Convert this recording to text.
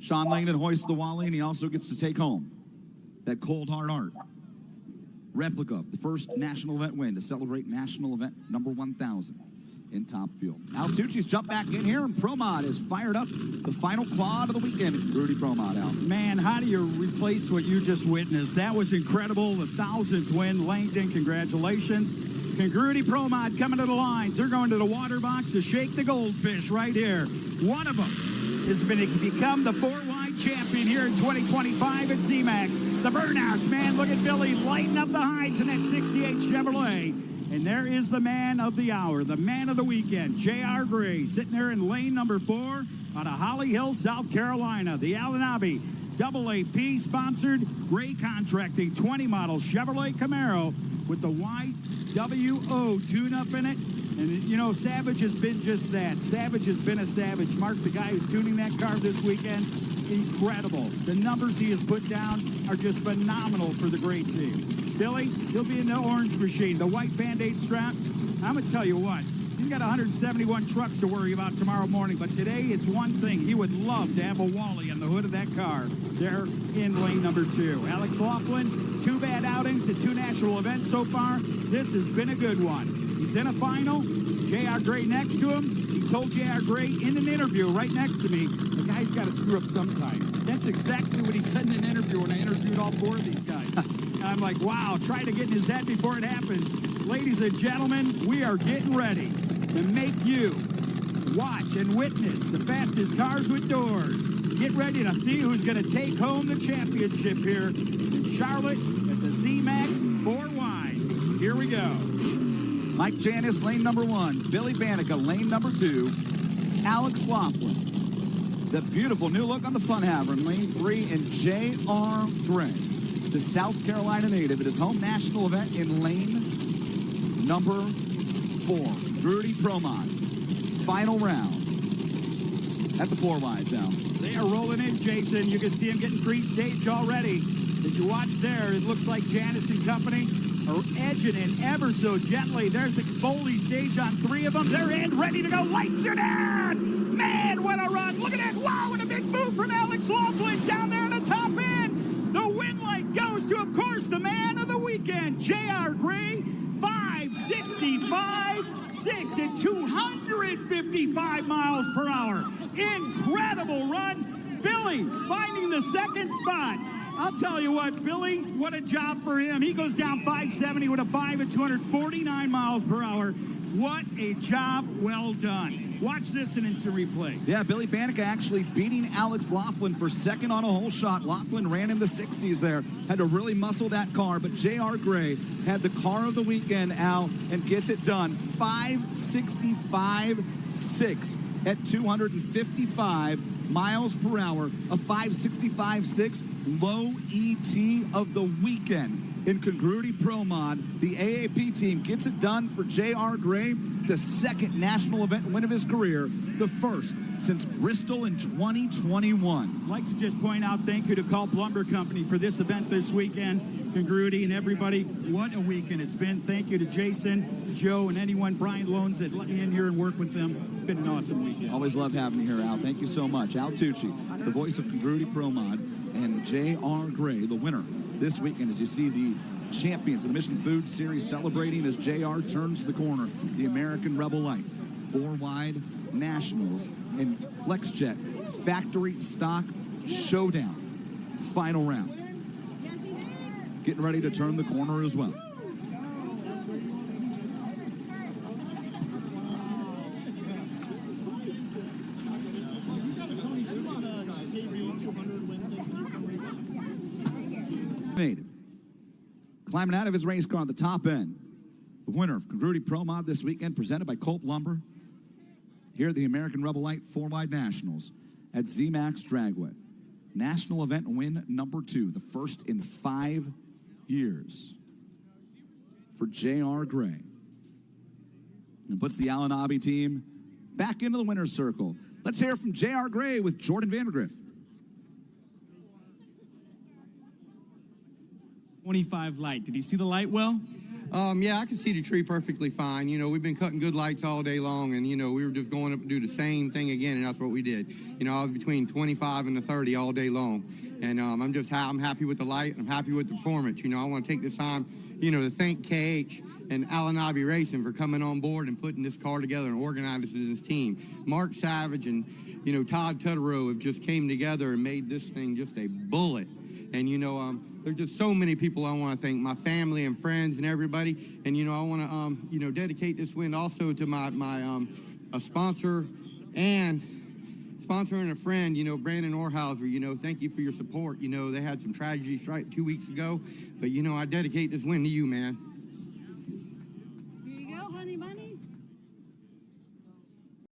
Sean Langdon hoists the Wally, and he also gets to take home that Cold Hard Art replica, the first national event win to celebrate national event number 1,000 in Top Fuel. Al Tucci's jumped back in here, and ProMod is fired up. The final quad of the weekend. Rudy ProMod out. Man, how do you replace what you just witnessed? That was incredible. The 1,000th win. Langdon, congratulations. Congruity ProMod coming to the lines. They're going to the water box to shake the goldfish right here. One of them has become the 4-wide champion here in 2025 at ZMax. The burnouts, man. Look at Billy lighting up the hides in that 68 Chevrolet. And there is the man of the hour, the man of the weekend, J.R. Gray, sitting there in lane number 4 out of Holly Hill, South Carolina. The Alanabi AAP sponsored Gray Contracting 20 model Chevrolet Camaro with the YWO tune-up in it. And, you know, Savage has been just that. Savage has been a savage. Mark, the guy who's tuning that car this weekend, incredible. The numbers he has put down are just phenomenal for the Gray team. Billy, he'll be in the orange machine, the white Band-Aid straps. I'm going to tell you what, he's got 171 trucks to worry about tomorrow morning, but today it's one thing. He would love to have a Wally on the hood of that car there in lane number 2. Alex Laughlin, 2 bad outings at 2 national events so far. This has been a good one. He's in a final. J.R. Gray next to him. He told J.R. Gray in an interview right next to me, the guy's got to screw up sometime. That's exactly what he said in an interview when I interviewed all 4 of these guys. I'm like, wow, try to get in his head before it happens. Ladies and gentlemen, we are getting ready to make you watch and witness the fastest cars with doors. Get ready to see who's going to take home the championship here in Charlotte at the ZMax 4-wide. Here we go. Mike Janis, lane number 1. Billy Banaka, lane number 2. Alex Laughlin. The beautiful new look on the Funhaver in lane 3. And J.R. Gray, the South Carolina native, at his home national event in lane number 4. Rudy ProMod. Final round at the 4-wide now. They are rolling in, Jason. You can see him getting pre-staged already. As you watch there, it looks like Janis and company are edging in ever so gently. There's a Foley stage on 3 of them. They're in, ready to go. Lights are down! Man, what a run. Look at that. Wow, and a big move from Alex Laughlin down there in the top end. The win light goes to, of course, the man of the weekend, J.R. Gray. 565.6 at 255 miles per hour. Incredible run. Billy finding the 2nd spot. I'll tell you what, Billy, what a job for him. He goes down 570 with a 5 at 249 miles per hour. What a job well done. Watch this in instant replay. Yeah, Billy Banaka actually beating Alex Laughlin for 2nd on a hole shot. Laughlin ran in the 60s there. Had to really muscle that car, but J.R. Gray had the car of the weekend, Al, and gets it done. 565.6 at 255 miles per hour. A 565.6 low ET of the weekend. In Congruity ProMod, the AAP team gets it done for J.R. Gray, the 2nd national event win of his career, the 1st since Bristol in 2021. I'd like to just point out thank you to Qual Lumber Company for this event this weekend. Congruity and everybody, what a weekend it's been. Thank you to Jason, Joe, and anyone, Brian Loans, that let me in here and work with them. It's been an awesome weekend. Always love having you here, Al. Thank you so much. Al Tucci, the voice of Congruity ProMod, and J.R. Gray, the winner this weekend, as you see the champions of the Mission Food Series celebrating as JR turns the corner. The American Rebel Light 4-wide Nationals and FlexJet Factory Stock Showdown final round. Getting ready to turn the corner as well. Climbing out of his race car at the top end, the winner of Congruity ProMod this weekend, presented by Colt Lumber, here at the American Rebel Light 4-wide Nationals at ZMax Dragway. National event win number 2, the first in 5 years for J.R. Gray. And puts the Alanabi team back into the winner's circle. Let's hear from J.R. Gray with Jordan Vandergriff. 25 light. Did he see the light well? Yeah, I can see the tree perfectly fine. You know, we've been cutting good lights all day long, and, you know, we were just going up to do the same thing again, and that's what we did. You know, I was between 25 and the 30 all day long. And I'm happy with the light. I'm happy with the performance. You know, I want to take this time, you know, to thank KH and Alanabi Racing for coming on board and putting this car together and organizing this team. Mark Savage and, you know, Todd Tutterow have just came together and made this thing just a bullet. And, you know, there's just so many people I want to thank, my family and friends and everybody. And, you know, I want to, you know, dedicate this win also to my a sponsor and a friend, you know, Brandon Orhauser. You know, thank you for your support. You know, they had some tragedies right 2 weeks ago. But, you know, I dedicate this win to you, man.